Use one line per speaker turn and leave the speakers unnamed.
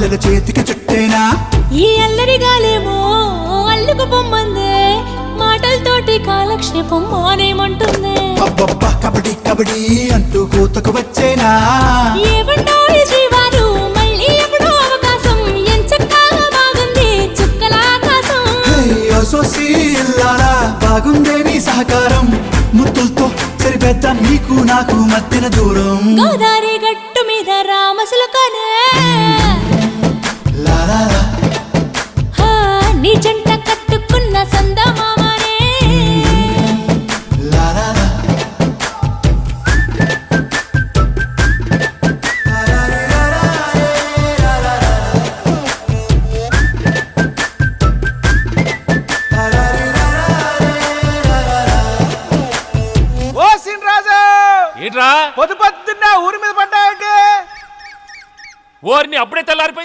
మల్లెల చేతికి చుట్టేనా
ఈ అల్లరి గాలేమో అల్లుకు పొమ్మందే మాటలతోటి కాలక్షేపం మానేమంటుంది
అబ్బబ్బా కబడ్డీ కబడ్డీ అంటూ కూతకు వచ్చేనా
ఏమంటారు జీవాలు మళ్ళీ ఎప్పుడో అవకాశం ఎంచక్కా బాగుంది చుక్కల ఆకాశం
సోసీల్లారా బాగుందే నీ సహకారం ముద్దులతో సరిపెద్ద నీకు నాకు మధ్యన దూరం
గోదారి గట్టు మీద రామసులకనే నీ జంట కట్టుకున్న సందమామనే
ఏంట్రా
పొద్దున్న ఊరి మీద పడ్డా
ఓర్ని అప్పుడే తెల్లారిపోయింది.